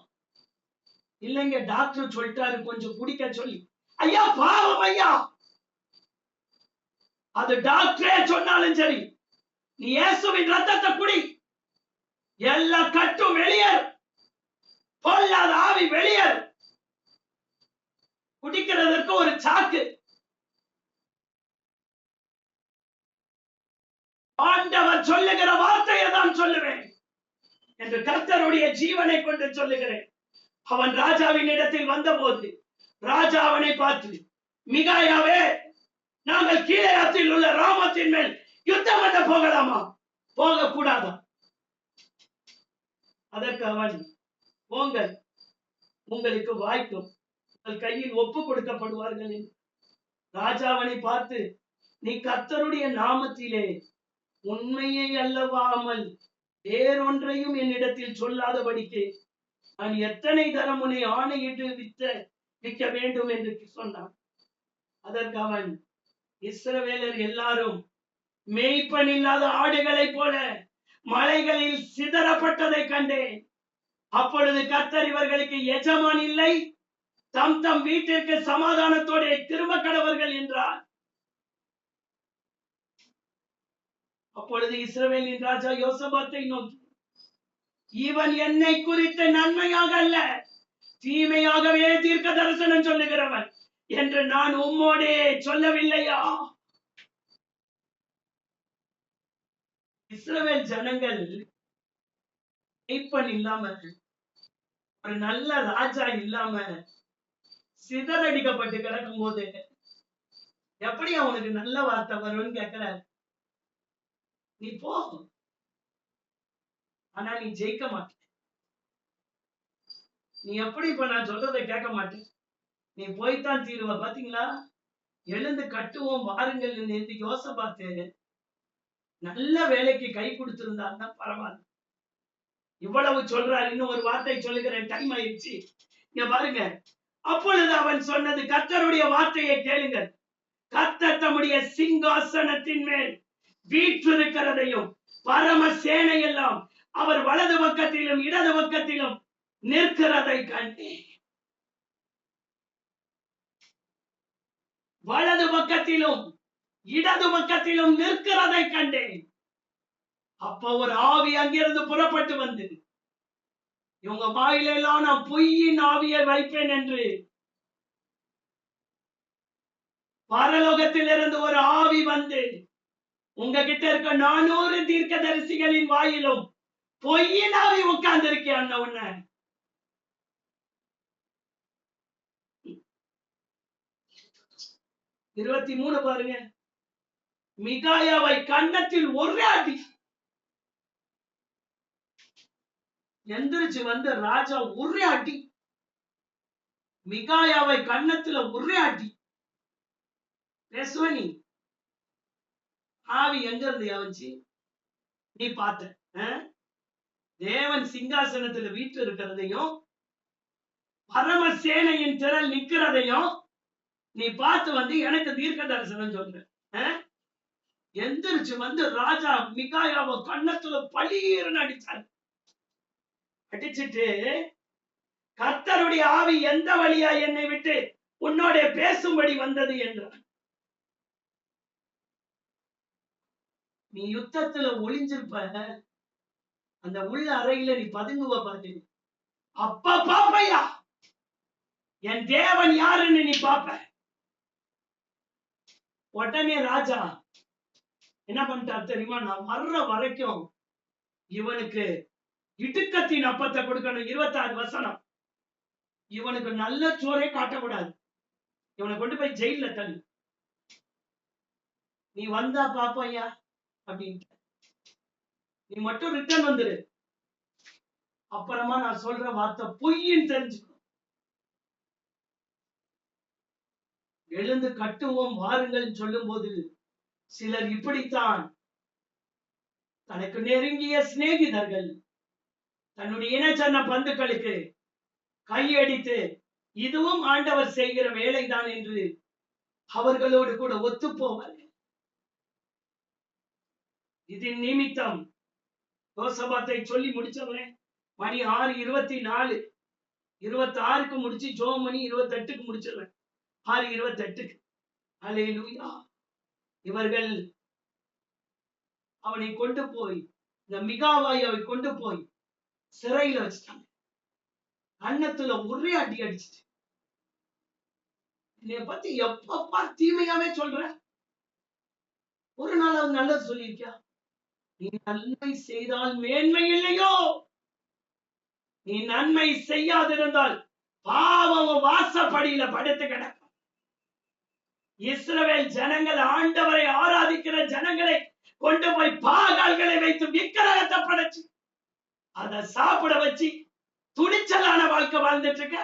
இல்லைங்க டாக்டர் சொல்லிட்டாரு கொஞ்சம் குடிக்க சொல்லி, ஐயா பாவம் ஐயா, அது டாக்டரே சொன்னாலும் சரி, நீ இயேசுவின் ரத்தத்தை குடி, எல்லா கட்டும் வெளியேறு, பொல்லாத ஆவி வெளியேறு. குடிக்கிறதற்கு ஒரு சாக்கு. ஆண்டவர் சொல்லுகிற வார்த்தையை தான் சொல்லுவேன் என்று கர்த்தருடைய ஜீவனை கொண்டு சொல்லுகிறேன். அவன் ராஜாவின் இடத்தில் வந்தபோது ராஜா அவனை பார்த்து, மிகாயாவே, நாங்கள் கீலேயாத்தில் உள்ள ராமத்தின் மேல் யுத்தம் பண்ண போகலாமா? போக கூடாதா? அதற்கு அவன், போங்கள், உங்களுக்கு வாய்க்கும், உங்கள் கையில் ஒப்பு கொடுக்கப்படுவார்கள். ராஜா அவனை பார்த்து, நீ கர்த்தருடைய நாமத்திலே உண்மையை அல்லவாமல் வேறொன்றையும் என்னிடத்தில் சொல்லாதபடிக்கு நான் எத்தனை தரம் உன்னை ஆணையிட்டு விற்க வேண்டும் என்று சொன்னான். அதற்கு அவன், இஸ்ரவேலர் எல்லாரும் மேய்ப்பன் இல்லாத ஆடுகளைப் போல மலைகளில் சிதறப்பட்டதை கண்டேன். அப்பொழுது கர்த்தர் இவர்களுக்கு எஜமான் இல்லை, தம் தம் வீட்டிற்கு சமாதானத்தோடு திரும்ப கடவர்கள் என்றார். அப்பொழுது இஸ்ரவேலின் ராஜா யோசபாத்தை நோக்கி, இவன் என்னை குறித்து நன்மையாக அல்ல தீமையாகவே தீர்க்க தரிசனம் சொல்லுகிறவன் என்று நான் உம்மோடே சொல்லவில்லையா? இஸ்ரவேல் ஜனங்கள் மேய்ப்பன் இல்லாம, ஒரு நல்ல ராஜா இல்லாம சிதறடிக்கப்பட்டு கிடக்கும் போது எப்படி அவனுக்கு நல்ல வார்த்தை வரும்னு கேட்கிறார். நீ போ, ஆனா நீ ஜெயிக்க மாட்ட. நீ எப்படி இப்ப நான் சொல்றதை கேட்க மாட்டேன், நீ போய்தான் தீருவ. பாத்தீங்களா, எழுந்து கட்டுவோம் வாருங்கள் என்று யோசபாத்து நல்ல வேலைக்கு கை கொடுத்திருந்தாருன்னா பரவாயில்ல. இவ்வளவு சொல்றாரு. இன்னும் ஒரு வார்த்தை சொல்லுகிறேன், டைம் ஆயிடுச்சு. இங்க பாருங்க, அப்பொழுது அவன் சொன்னது, கர்த்தருடைய வார்த்தையை கேளுங்கள். கர்த்தர் தம்முடைய சிங்காசனத்தின் மேல் வீற்றிருக்கிறதையும் பரம சேனை எல்லாம் அவர் வலது பக்கத்திலும் இடது பக்கத்திலும் நிற்கிறதை கண்டேன். வலது பக்கத்திலும் இடது பக்கத்திலும் நிற்கிறதை கண்டேன். அப்ப ஒரு ஆவி அங்கிருந்து புறப்பட்டு வந்து, இவங்க வாயிலெல்லாம் நான் பொய்யின் ஆவியை வைப்பேன் என்று பரலோகத்திலிருந்து ஒரு ஆவி வந்து உங்ககிட்ட இருக்க 400 தீர்க்கதரிசிகளின் வாயிலும் பொய்யின் ஆவி உட்கார்ந்து இருக்கேன். உன்ன 23 பாருங்க, மிகாயாவை கன்னத்தில் ஒரே அடி. எந்திரிச்சு வந்து ராஜா ஒரே அடி, மிகாயாவை கன்னத்துல ஒரே அடி. பேசுவனி ஆவி எங்க இருந்து யாவச்சு? நீ பார்த்த தேவன் சிங்காசனத்துல வீட்டு இருக்கிறதையும் பரம சேனையின் திரள் நிக்கிறதையும் நீ பார்த்து வந்து எனக்கு தீர்க்க தரிசனம் சொல்ற. எந்திரிச்சு வந்து ராஜா மிகாயாவை கன்னத்துல பளீர்னு அடிச்சாரு. அடிச்சுட்டு, கர்த்தருடைய ஆவி எந்த வழியா என்னை விட்டு உன்னோட பேசும்படி வந்தது என்றார். நீ யுத்தத்துல ஒளிஞ்சிருப்ப, அந்த உள்ள அறையில நீ பதுங்குவ பாரு, அப்ப பாப்பையா என் தேவன் யாருன்னு நீ பாப்ப. உடனே ராஜா என்ன பண்ணிட்டார் தெரியுமா? நான் வர்ற வரைக்கும் இவனுக்கு இடுக்கத்தின் அப்பத்தை கொடுக்கணும். 26 வசனம். இவனுக்கு நல்ல சோறை காட்டக்கூடாது, இவனை கொண்டு போய் ஜெயில தள்ளு, நீ வந்தா பாப்பையா அப்படின்ட்டு. நீ மட்டும் ரிட்டர்ன் வந்துரு, அப்புறமா நான் சொல்ற வார்த்தை பொய்ன்னு தெரிஞ்சுக்கணும். எழுந்து கட்டுவோம் வாருங்கள் சொல்லும் போது சிலர் இப்படித்தான் தனக்கு நெருங்கிய சிநேகிதர்கள் தன்னுடைய இனச்சன்ன பந்துக்களுக்கு கையடித்து இதுவும் ஆண்டவர் செய்கிற வேலைதான் என்று அவர்களோடு கூட ஒத்து போவார்கள். இதன் நிமித்தம் யோசபாத்தை சொல்லி முடிச்சவன் மணி 6:24 26க்கு முடிச்சு ஜோம் மணி 28க்கு முடிச்சிருவேன். 6:28க்கு. அல்லேலூயா. இவர்கள் அவனை கொண்டு போய் இந்த மிகாவாயை கொண்டு போய் சிறையில வச்சுட்டாங்க. அன்னத்துல ஒரே அடி அடிச்சுட்டு, என்னைய பத்தி எப்பப்பா தீமையாவே சொல்ற, ஒரு நாள் அவன் நல்லது சொல்லியிருக்கியா? நீ நன்மை செய்தால் மேன்மை இல்லையோ, நீ நன்மை செய்யாதிருந்தால் பாவம் வாசப்படியில படுத்து கிடக்கும். இஸ்ரவேல் ஜனங்கள் ஆண்டவரை ஆராதிக்கிற ஜனங்களை கொண்டு போய் பாகால்களை வைத்து விக்கிரகத்தை படைச்சு அதை சாப்பிட வச்சு துணிச்சலான வாழ்க்கை வாழ்ந்துட்டு இருக்க.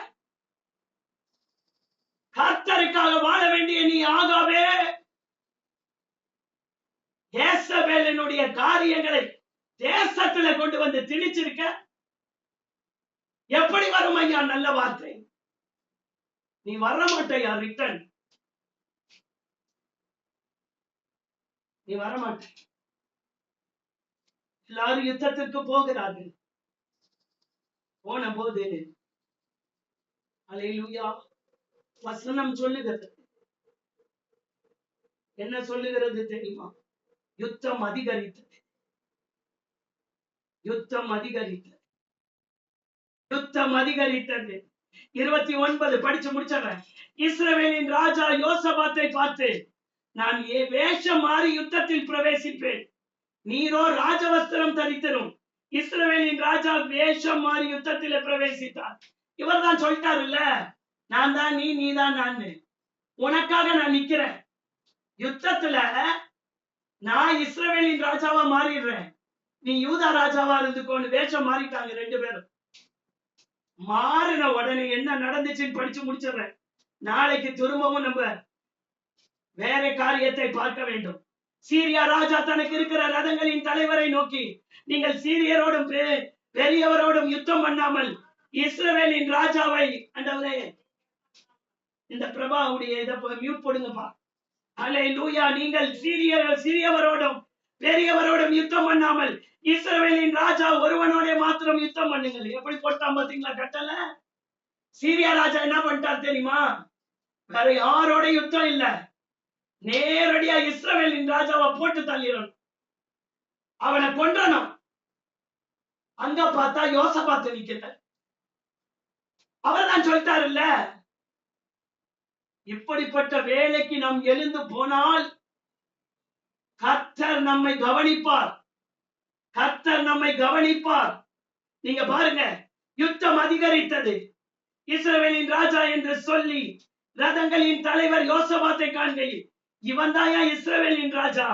கர்த்தருக்காக வாழ வேண்டிய நீ ஆகாவே யேசபேலினுடைய காரியங்களை தேசத்துல கொண்டு வந்து திணிச்சிருக்க. எப்படி வரும் ஐயா நல்ல வார்த்தை? நீ வர மாட்டையா ரிட்டன், நீ வரமாட்ட. எல்லாரும் யுத்தத்திற்கு போகிறார்கள். போன போது அல்லேலூயா வசனம் சொல்லுகிறது. என்ன சொல்லுகிறது தெரியுமா? யுத்தம் அதிகரித்தது, யுத்தம் அதிகரித்தது, யுத்தம் அதிகரித்தது. 29 படிச்சு முடிச்சவன். இஸ்ரவேலின் ராஜா யோசபாத்தை பார்த்து, நான் வேஷம் மாறி யுத்தத்தில் பிரவேசிப்பேன், நீரோ ராஜவஸ்திரம் தரித்தரும். இஸ்ரவேலின் ராஜா வேஷம் மாறி யுத்தத்தில பிரவேசித்தார். இவர் தான் சொல்லிட்டாருல்ல, நான் தான் நீ, நீதான் நான், உனக்காக நான் நிக்கிறேன். யுத்தத்துல நான் இஸ்ரவேலின் ராஜாவா மாறிடுறேன், நீ யூதா ராஜாவா இருந்துக்கோன்னு வேஷம் மாறிட்டாங்க ரெண்டு பேரும். மாறின உடனே என்ன நடந்துச்சுன்னு படிச்சு முடிச்சிடுறேன். நாளைக்கு திரும்பவும் நம்ம வேற காரியத்தை பார்க்க வேண்டும். சீரியா ராஜா தனக்கு இருக்கிற ரதங்களின் தலைவரை நோக்கி, நீங்கள் சீரியரோடும் பெரியவரோடும் யுத்தம் பண்ணாமல் இஸ்ரவேலின் ராஜாவை, ஆண்டவரே இந்த பிரபாவுடைய இதை மியூட் போடுங்கப்பா. அல்லேலூயா. நீங்கள் சிறியவரோடும் பெரியவரோடும் யுத்தம் பண்ணாமல் இஸ்ரவேலின் ராஜா ஒருவனோட மாத்திரம் யுத்தம் பண்ணுங்கள். எப்படி போட்டான் பாத்தீங்களா கட்டல? சீரியா ராஜா என்ன பண்ணிட்டார் தெரியுமா? வேற யாரோட யுத்தம் இல்ல, நேரடியா இஸ்ரவேலின் ராஜாவை போட்டு தள்ளிடணும், அவனை கொன்றணும். அங்க பார்த்தா யோசபாத் நிக்கல. அவர் தான் சொல்லிட்டாரு இல்ல, இப்படிப்பட்ட வேலைக்கு நாம் எழுந்து போனால் கர்த்தர் நம்மை கவனிப்பார், கர்த்தர் நம்மை கவனிப்பார். நீங்க பாருங்க, யுத்தம் அதிகரித்தது. இஸ்ரவேலின் ராஜா என்று சொல்லி ரதங்களின் தலைவர் யோசபாத்தை காண்கையில், இவன் தான் இஸ்ரவேலின் ராஜா,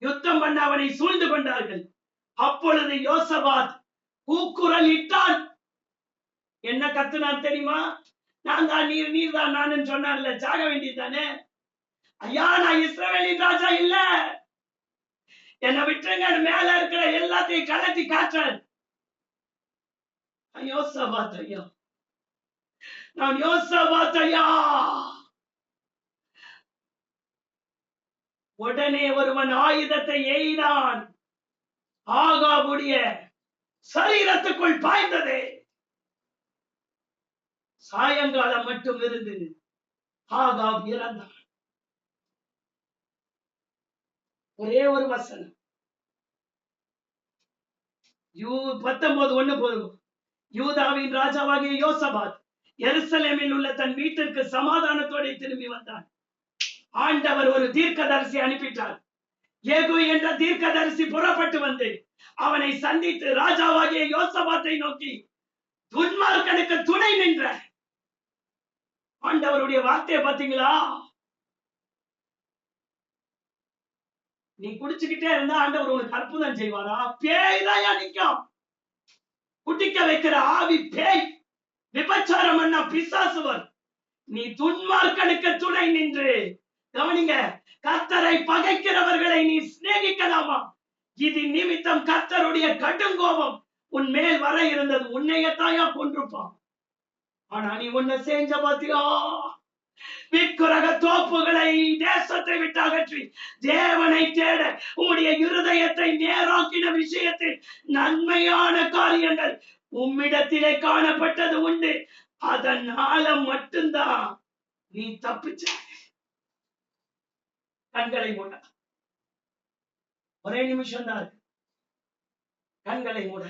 யுத்தம் பண்ண அவனை சூழ்ந்து கொண்டார்கள். அப்பொழுது யோசபாத் கூக்குரல் இட்டான். என்ன கத்துனான் தெரியுமா? நான் தான் நீர், நீர் தான் நான் சொன்னார்ல, சாக வேண்டியதானே. ஐயா நான் இஸ்ரவேலின் ராஜா இல்ல, என்னை விட்டுருங்க, மேல இருக்கிற எல்லாத்தையும் கலட்டி காற்றேன். யோசபாத் ஐயா, நான் யோசபாத் ஐயா. உடனே ஒருவன் ஆயுதத்தை எய்தான், ஆகாபுடைய சரீரத்துக்குள் பாய்ந்ததே. சாயங்காலம் மட்டும் இருந்து ஆகாப் இறந்தான். ஒரே ஒரு வசனம் 19:1 போதும். யூதாவின் ராஜாவாகிய யோசபாத் எருசலேமில் உள்ள தன் வீட்டிற்கு சமாதானத்தோடு திரும்பி வந்தான். ஆண்டவர் ஒரு தீர்க்கதரிசி அனுப்பிட்டார். ஏகு என்ற தீர்க்கதரிசி புறப்பட்டு வந்து அவனை சந்தித்து ராஜாவாகிய யோசபாத்தை நோக்கி, துன்மார்க்கனுக்கு துணை நின்ற ஆண்டவருடைய வார்த்தையை பாத்தீங்களா? நீ குடிச்சுக்கிட்டே இருந்தா ஆண்டவர் உனக்கு அற்புதம் செய்வாரா? பேய்தாயா நிக்கும். குடிக்க வைக்கிற ஆவி பேய், விபச்சாரம் பண்ண பிசாசுவர். நீ துன்மார்க்கனுக்கு துணை நின்று, கவனிங்க, கர்த்தரை பகைக்கிறவர்களை நீ சிநேகிக்கலாமா? இது நிமித்தம் கர்த்தருடைய கடுங்கோபம் உன் மேல் வர இருந்தது. உன்னையத்தாயா கொன்றுப்பான். ஆனா நீ உன்னை செஞ்ச பாத்தியா? விக்கிரக தோப்புகளை தேசத்தை விட்டு அகற்றி தேவனை தேட உம்முடைய இருதயத்தை நேராக்கின விஷயத்தில் நன்மையான காரியங்கள் உம்மிடத்திலே காணப்பட்டது உண்டு. அதனால மட்டும்தான் நீ தப்பிச்ச. கண்களை மூட, ஒரே நிமிஷம் தான் இருக்கு. கண்களை மூட.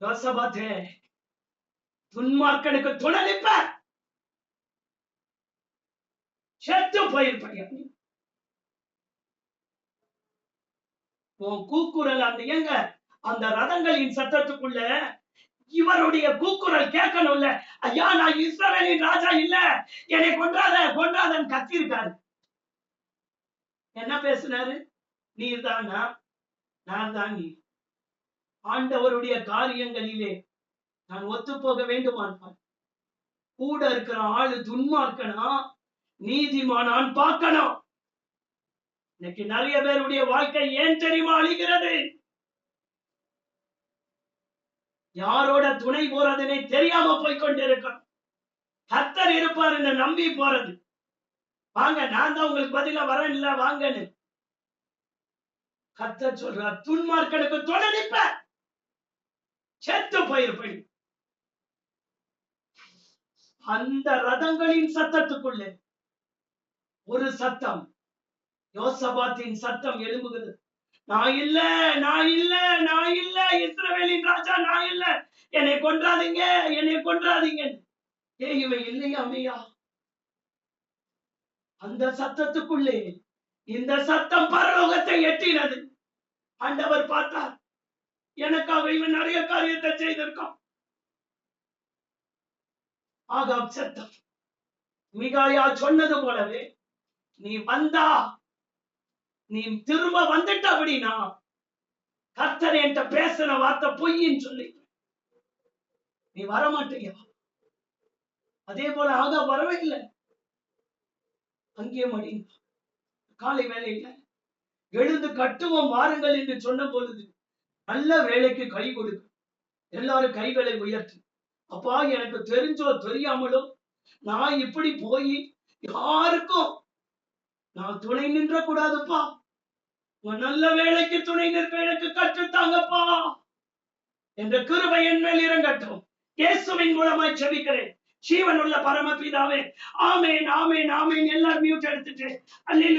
யோசபாத்தே, துன்மார்க்கனுக்கு துணை நிற்ப, செத்து போயிருப்பையா? உன் கூக்குரல் அந்த எங்க அந்த ரதங்களின் சத்தத்துக்குள்ள இவருடைய கூக்குரல் கேட்கணும்ல. ஐயா, நான் இஸ்ரவேலின் ராஜா இல்ல, என்னை கொன்றாத கொன்றாதன்னு கத்தி இருக்காரு. என்ன பேசினாரு? நீர் தானா? நான் தான் நீ. ஆண்டவருடைய காரியங்களிலே நான் ஒத்து போக வேண்டுமான். கூட இருக்கிற ஆளு துன்மார்க்கனா நீதிமானான் பார்க்கணும். இன்னைக்கு நிறைய பேருடைய வாழ்க்கை ஏன் தெரியுமா அழிகிறது? யாரோட துணை போறதுனே தெரியாம போய்கொண்டிருக்கணும். கர்த்தர் இருப்பார் என்று நம்பி போறது. வாங்க, நான் தான் உங்களுக்கு பதிலா வரேன் இல்ல, வாங்கன்னு கர்த்தர் சொல்றார். துன்மார்க்கனுக்கு துணை நிற்ப, செத்து போயிருப்பேன். அந்த ரதங்களின் சத்தத்துக்குள்ளே ஒரு சத்தம், யோசபாத்தின் சத்தம் எழும்புகிறது. நான் இல்ல, நான் இல்ல, நான் இல்ல, இஸ்ரவேலின் ராஜா நான் இல்ல, என்னை கொன்றாதீங்க, என்னை கொன்றாதீங்க. இவன் இல்லையாமையா? அந்த சத்தத்துக்குள்ளே இந்த சத்தம் பரலோகத்தை எட்டினது. ஆண்டவர் பார்த்தார், எனக்காக இவன் நிறைய காரியத்தை செய்திருக்கான். ஆகாப் சத்தம், மிகாயா சொன்னது போலவே, நீ வந்தா, நீ திரும்ப வந்துட்ட அப்படின்னா கர்த்தர் என்கிட்ட பேசின வார்த்தை பொய்ன்னு சொல்லி நீ வரமாட்டியா? அதே போல ஆகாப் வரவே இல்லை. அங்கே மடி காலை வேலையில எழுந்து கட்டுவோம் வாருங்கள் என்று சொன்ன பொழுது, நல்ல வேலைக்கு கை கொடுக்கு, எல்லாரும் கைகளை உயர்த்து. அப்பா, எனக்கு தெரிஞ்சோ தெரியாமலோ நான் இப்படி போய் யாருக்கும் நான் துணை நின்ற கூடாதுப்பா. நல்ல வேலைக்கு துணை நிற்க எனக்கு கற்றுத்தாங்கப்பா என்ற கிருபை என் மேல் இறங்கட்டும். இயேசுவின் மூலமாய் ஜெபிக்கிறேன் ஜீவனுள்ள பரமபிதாவே. ஆமென், ஆமென், ஆமென். எல்லாரும் மியூட் எடுத்துட்டு அல்லேலூயா.